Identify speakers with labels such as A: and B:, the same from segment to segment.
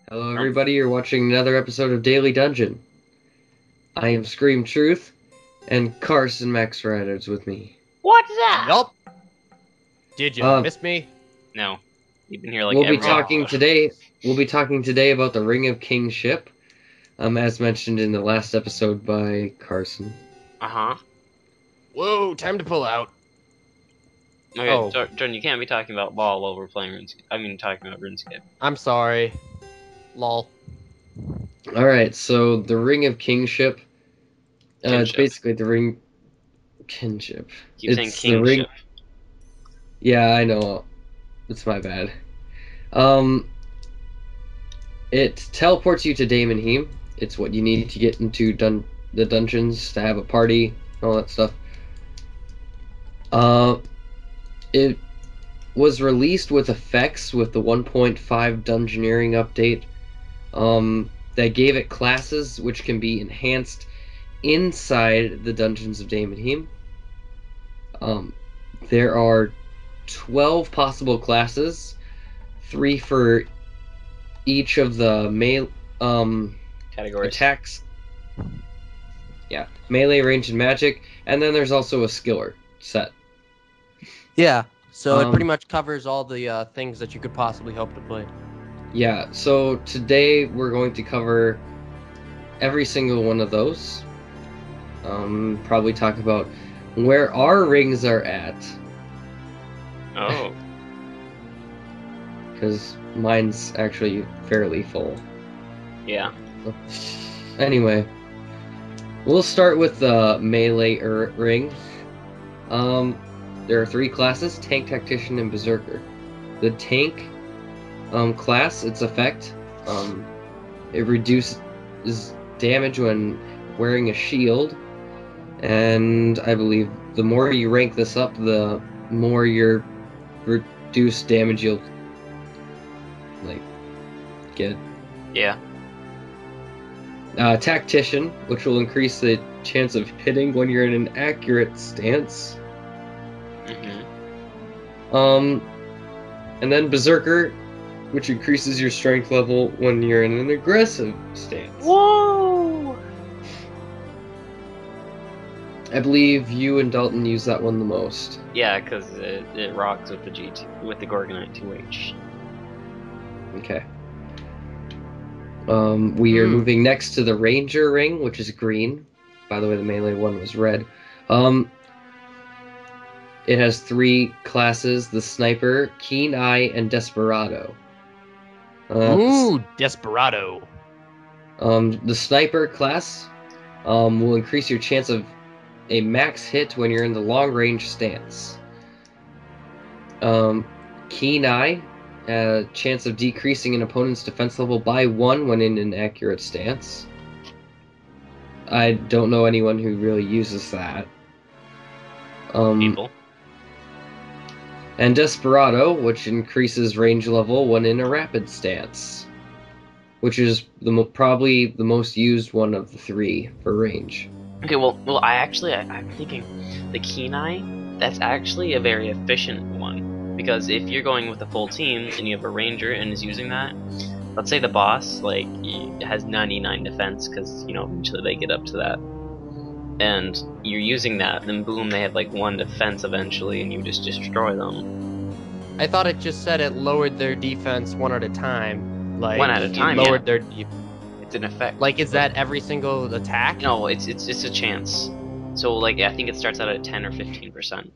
A: Hello, everybody. You're watching another episode of Daily Dungeon. I am Scream Truth, and Carson Max Riders with me.
B: What's that?
C: Yup. Did you miss me?
B: No. You've been here like
A: We'll be
B: every
A: talking
B: episode.
A: today. We'll be talking today about the Ring of Kinship, as mentioned in the last episode by Carson.
B: Uh-huh.
C: Whoa, time to pull out.
B: Okay,
C: Oh.
B: Jordan, you can't be talking about ball while we're playing RuneScape. I mean, talking about RuneScape.
C: I'm sorry. Lol.
A: All right, so the Ring of Kingship. It's
B: Kinship.
A: basically the Ring Kinship.
B: Keep saying
A: It's the ring.
B: kingship.
A: Yeah, I know. It's my bad. It teleports you to Daemonheim. It's what you need to get into the dungeons, to have a party, all that stuff. It was released with effects with the 1.5 Dungeoneering update. That gave it classes which can be enhanced inside the dungeons of Daemonheim. There are 12 possible classes, 3 for each of the
B: Categories.
A: attacks. Yeah, melee, range, and magic, and then there's also a skiller set.
C: Yeah, so it pretty
A: Um,
C: much covers all the things that you could possibly hope to play.
A: Yeah, so today we're going to cover every single one of those. Probably talk about where our rings are at,
B: Oh.
A: because mine's actually fairly full.
B: Yeah.
A: Anyway, we'll start with the melee ring. There are 3 classes: Tank, Tactician, and Berserker. The Tank class, its effect, it reduces damage when wearing a shield, and I believe the more you rank this up, the more your reduced damage you'll get.
B: Yeah.
A: Tactician, which will increase the chance of hitting when you're in an accurate stance.
B: Mm-hmm.
A: And then Berserker, which increases your strength level when you're in an aggressive stance.
B: Whoa!
A: I believe you and Dalton use that one the most.
B: Yeah, because it rocks with the G2, with the Gorgonite 2H.
A: Okay. We are moving next to the Ranger ring, which is green. By the way, the melee one was red. It has 3 classes: the Sniper, Keen Eye, and Desperado.
C: Ooh, Desperado.
A: The Sniper class will increase your chance of a max hit when you're in the long range stance. Keen Eye, chance of decreasing an opponent's defense level by 1 when in an accurate stance. I don't know anyone who really uses that.
B: People.
A: And Desperado, which increases range level when in a rapid stance, which is probably the most used one of the 3 for range.
B: Okay, well, I'm thinking the Keen Eye, that's actually a very efficient one. Because if you're going with a full team and you have a ranger and is using that, let's say the boss, like, has 99 defense, because, you know, eventually they get up to that. And you're using that, then boom, they have like 1 defense eventually, and you just destroy them.
C: I thought it just said it lowered their defense 1 at a time. Like,
B: 1 at a time,
C: lowered
B: yeah.
C: their
B: It's an effect.
C: Like, is that every single attack?
B: No, it's a chance. So, like, I think it starts out at 10 or 15%.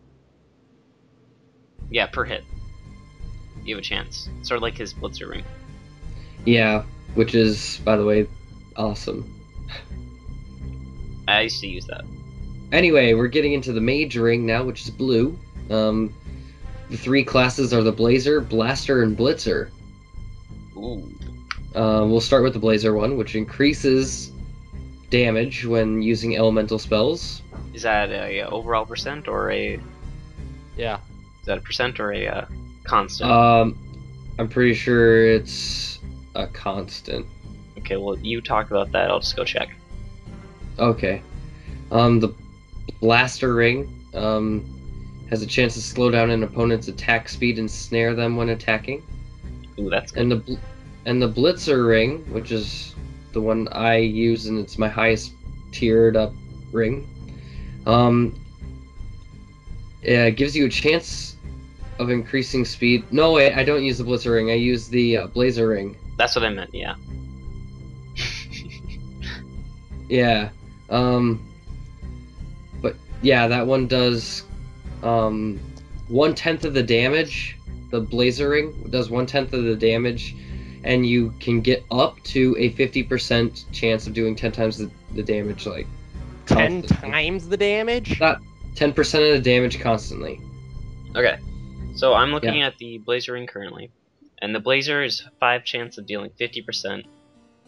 B: Yeah, per hit. You have a chance. Sort of like his Blitzer ring.
A: Yeah, which is, by the way, awesome.
B: I used to use that.
A: Anyway, we're getting into the Mage ring now, which is blue. The 3 classes are the Blazer, Blaster, and Blitzer.
B: Ooh.
A: We'll start with the Blazer one, which increases damage when using elemental spells.
B: Is that a overall percent or a...
C: Yeah.
B: Is that a percent or a constant?
A: I'm pretty sure it's a constant.
B: Okay, well, you talk about that. I'll just go check.
A: Okay. The Blaster ring has a chance to slow down an opponent's attack speed and snare them when attacking.
B: Ooh, that's good.
A: And the Blitzer ring, which is the one I use, and it's my highest tiered up ring, it gives you a chance of increasing speed. No, wait, I don't use the Blitzer ring. I use the Blazer ring.
B: That's what I meant, yeah.
A: Yeah. But yeah, that one does 1/10 of the damage. The Blazer ring does 1/10 of the damage, and you can get up to a 50% chance of doing 10 times the damage, like
C: 10
A: constantly.
C: times the damage?
A: Not 10% of the damage constantly.
B: Okay, so I'm looking
A: Yeah.
B: at the Blazer ring currently, and the Blazer is 5 chance of dealing 50%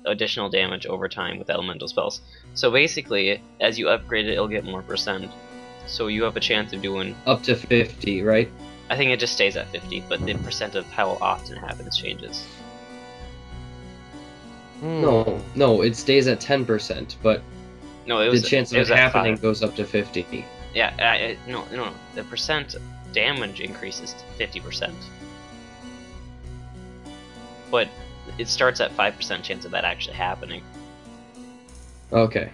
B: additional damage over time with elemental spells. So basically, as you upgrade it, it'll get more percent. So you have a chance of doing...
A: Up to 50, right?
B: I think it just stays at 50, but the percent of how often it happens changes.
A: No, it stays at 10%, but
B: No, it was
A: the chance of it
B: at
A: happening
B: 5.
A: goes up to 50.
B: Yeah, no. The percent damage increases to 50%, but it starts at 5% chance of that actually happening.
A: Okay.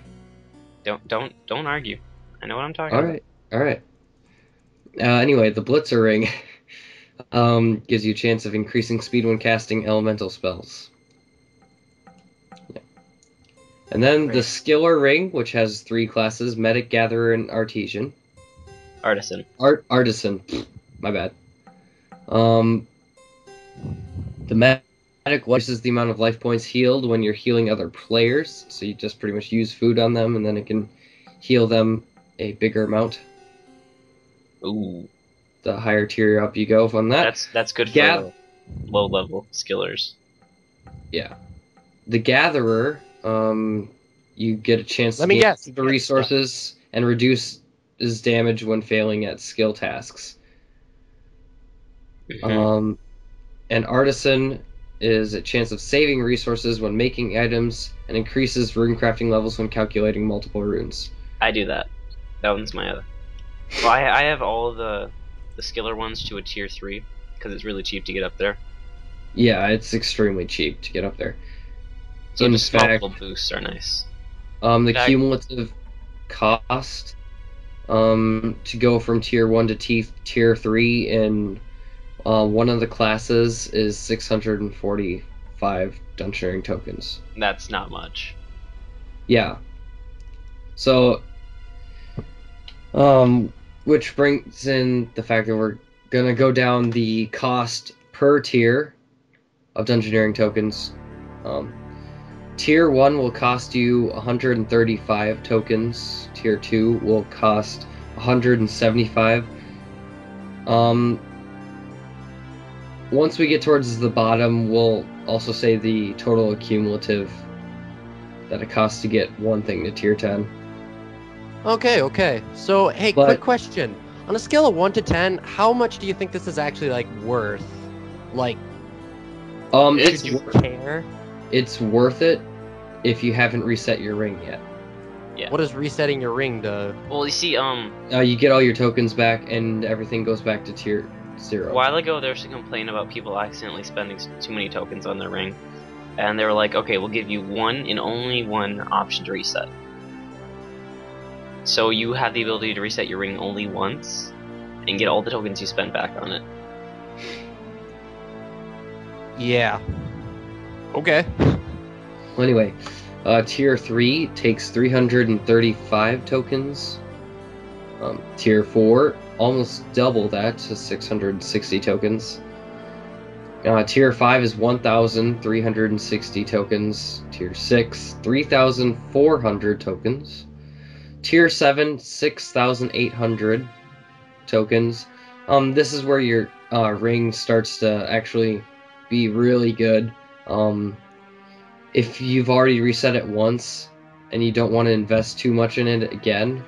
B: Don't argue. I know what I'm talking about.
A: All right. Anyway, the Blitzer ring gives you a chance of increasing speed when casting elemental spells. Yeah. And then the Skiller ring, which has 3 classes: Medic, Gatherer, and Artisan.
B: Artisan.
A: Artisan. My bad. The Medic reduces the amount of life points healed when you're healing other players, so you just pretty much use food on them, and then it can heal them a bigger amount.
B: Ooh.
A: The higher tier up you go on that.
B: That's good for the low level skillers.
A: Yeah. The Gatherer, you get a chance
C: Let
A: to
C: me
A: gain
C: guess.
A: the resources and reduce his damage when failing at skill tasks.
B: Mhm.
A: And Artisan is a chance of saving resources when making items and increases rune crafting levels when calculating multiple runes.
B: I do that. That one's my other. Well, I have all of the skiller ones to a tier 3 because it's really cheap to get up there.
A: Yeah, it's extremely cheap to get up there.
B: So
A: In
B: just small
A: fact,
B: little boosts are nice.
A: the cumulative cost to go from tier 1 to tier 3 in one of the classes is 645 dungeoneering tokens.
B: That's not much.
A: Yeah. So, which brings in the fact that we're gonna go down the cost per tier of dungeoneering tokens. Tier 1 will cost you 135 tokens. Tier 2 will cost 175. Once we get towards the bottom, we'll also say the total accumulative that it costs to get one thing to tier 10.
C: Okay. So, hey,
A: But-
C: quick question. On a scale of 1 to 10, how much do you think this is actually, like, worth? Like,
A: it's
C: should you care?
A: It's worth it if you haven't reset your ring yet.
B: Yeah.
C: What does resetting your ring do?
B: Well, you see,
A: You get all your tokens back, and everything goes back to tier 0.
B: a while ago there was a complaint about people accidentally spending too many tokens on their ring, and they were like, okay, we'll give you one and only one option to reset. So you have the ability to reset your ring only once, and get all the tokens you spent back on it.
C: Yeah. Okay.
A: Well, anyway, tier 3 takes 335 tokens. Tier 4, almost double that to 660 tokens. Tier 5 is 1,360 tokens. Tier 6, 3,400 tokens. Tier 7, 6,800 tokens. This is where your ring starts to actually be really good. If you've already reset it once and you don't want to invest too much in it again,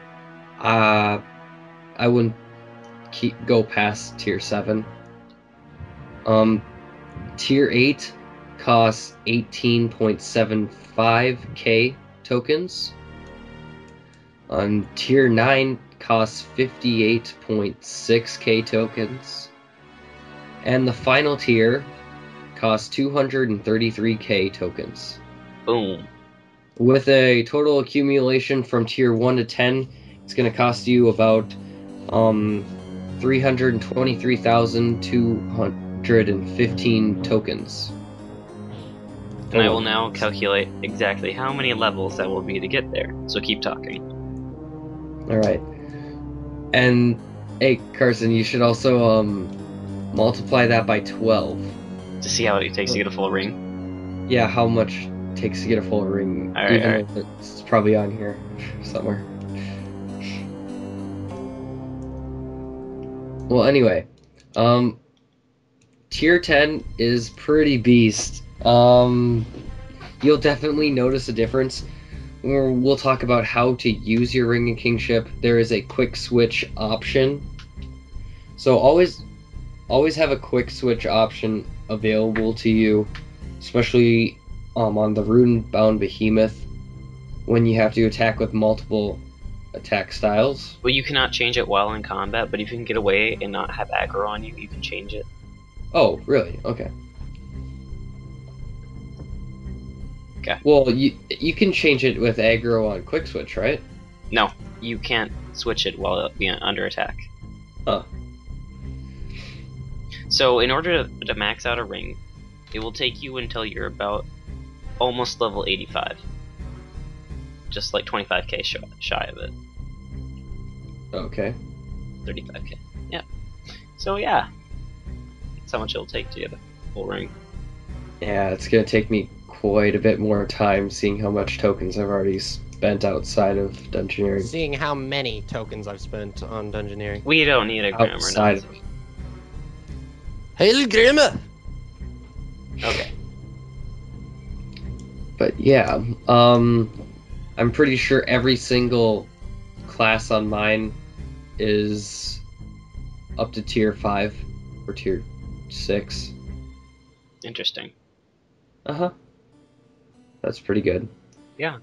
A: I wouldn't go past tier 7. Tier 8 costs 18.75k tokens. Tier 9 costs 58.6k tokens. And the final tier cost 233k tokens.
B: Boom.
A: With a total accumulation from tier 1 to 10, it's going to cost you about 323,215 tokens.
B: And I will now calculate exactly how many levels that will be to get there. So keep talking.
A: Alright. And, hey, Carson, you should also multiply that by 12.
B: To see how it takes to get a full ring.
A: Yeah, how much it takes to get a full ring.
B: Alright,
A: even though it's probably on here somewhere. Well, anyway. Tier 10 is pretty beast. You'll definitely notice a difference. We'll talk about how to use your Ring of Kingship. There is a quick switch option. So always have a quick switch option available to you, especially on the rune-bound behemoth when you have to attack with multiple attack styles.
B: Well, you cannot change it while in combat, but if you can get away and not have aggro on you, you can change it.
A: Oh, really? Okay.
B: Okay.
A: Well, you can change it with aggro on quick switch, right?
B: No, you can't switch it while being under attack.
A: Huh.
B: So in order to max out a ring, it will take you until you're about almost level 85. Just like 25k shy of it.
A: Okay.
B: 35k. Yeah. So yeah. That's how much it'll take to get a full ring.
A: Yeah, it's gonna take me quite a bit more time seeing how much tokens I've already spent outside of dungeoneering.
C: Seeing how many tokens I've spent on dungeoneering.
B: We don't need a grammar
A: Outside
B: now.
A: of it.
C: Hail grammar!
B: Okay.
A: But yeah, I'm pretty sure every single class on mine is up to tier 5 or tier 6.
B: Interesting.
A: Uh-huh. That's pretty good.
B: Yeah.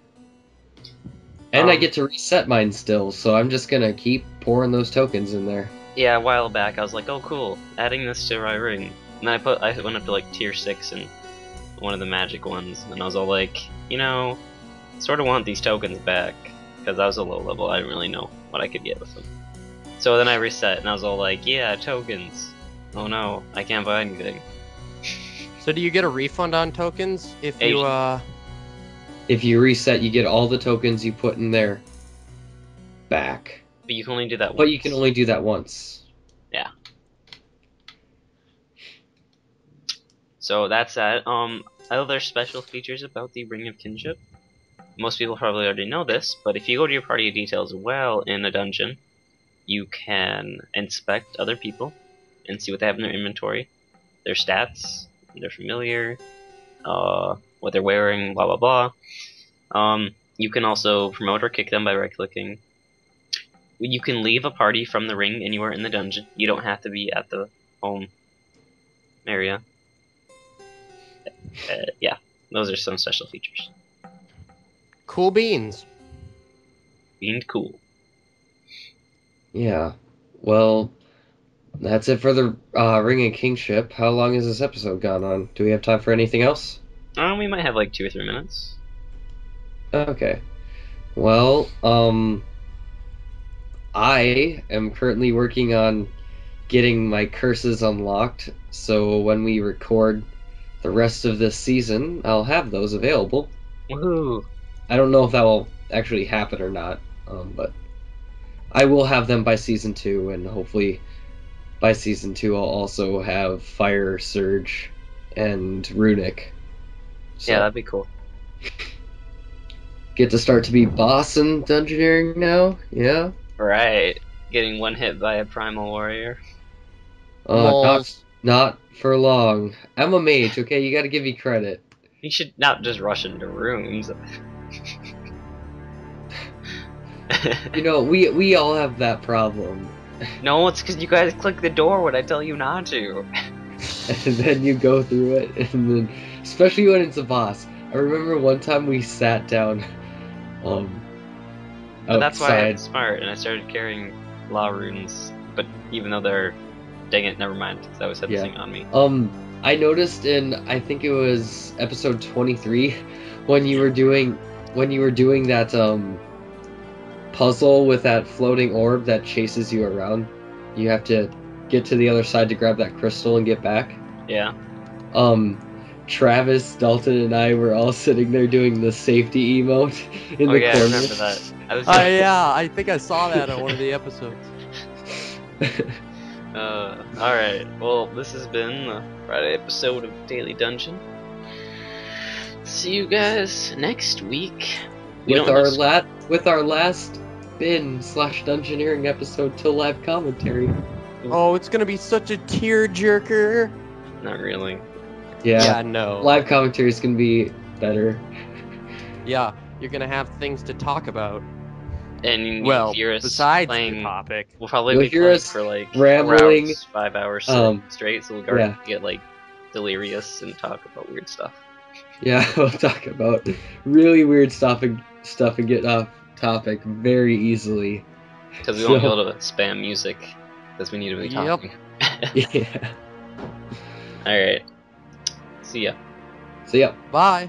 A: And I get to reset mine still, so I'm just gonna keep pouring those tokens in there.
B: Yeah, a while back I was like, oh cool, adding this to my ring. And then I went up to like tier 6 and one of the magic ones, and I was all like, you know, sort of want these tokens back, because I was a low level, I didn't really know what I could get with them. So then I reset, and I was all like, yeah, tokens. Oh no, I can't buy anything.
C: So do you get a refund on tokens if you,
A: If you reset, you get all the tokens you put in there back.
B: But you can only do that once.
A: But you can only do that once.
B: Yeah. So that's that. Other special features about the Ring of Kinship. Most people probably already know this, but if you go to your party details well in a dungeon, you can inspect other people and see what they have in their inventory, their stats, their familiar, what they're wearing, blah blah blah. You can also promote or kick them by right-clicking. You can leave a party from the ring anywhere in the dungeon. You don't have to be at the home area. Yeah, those are some special features.
C: cool beans.
B: Being cool.
A: Yeah. Well, that's it for the Ring of Kingship. How long has this episode gone on? Do we have time for anything else?
B: We might have like 2 or 3 minutes.
A: Okay. Well, I am currently working on getting my curses unlocked, so when we record the rest of this season, I'll have those available.
B: Woohoo!
A: I don't know if that will actually happen or not, but I will have them by season 2, and hopefully by season 2 I'll also have Fire, Surge, and Runic. So,
B: Yeah, that'd be cool.
A: get to start to be boss in Dungeoneering now, yeah?
B: Right. Getting one hit by a Primal Warrior.
A: Not for long. I'm a mage, okay? You gotta give me credit.
B: You should not just rush into rooms.
A: You know, we all have that problem.
B: No, it's because you guys click the door when I tell you not to.
A: And then you go through it, and then, especially when it's a boss. I remember one time we sat down,
B: But that's why I'm
A: outside.
B: smart, and I started carrying law runes. But even though they're, dang it, never mind. Because I always had this
A: Yeah.
B: thing on me.
A: I noticed in, I think it was episode 23, when you were doing that puzzle with that floating orb that chases you around. You have to get to the other side to grab that crystal and get back.
B: Yeah.
A: Travis, Dalton, and I were all sitting there doing the safety emote in
B: Oh
A: the
B: yeah, I
A: corner.
B: remember that. I was
C: Yeah, I think I saw that on one of the episodes.
B: Alright. Well, this has been the Friday episode of Daily Dungeon. See you guys next week.
A: With our last bin/dungeoneering episode till live commentary.
C: Oh, it's gonna be such a tearjerker.
B: Not really.
C: Yeah, no.
A: Live commentary is gonna be better.
C: Yeah, you're gonna have things to talk about.
B: And
C: Well,
B: hear us
C: besides
B: playing,
C: the topic.
B: we'll probably
A: You'll
B: be
A: hear
B: playing
A: us
B: for like
A: rambling,
B: 4 hours, 5 hours straight, so we'll
A: yeah.
B: get like delirious and talk about weird stuff.
A: Yeah, we'll talk about really weird stuff and get off topic very easily.
B: Because we won't be able to spam music, because we need to be talking.
A: Yeah.
B: Alright. See ya.
A: So yeah.
C: Bye.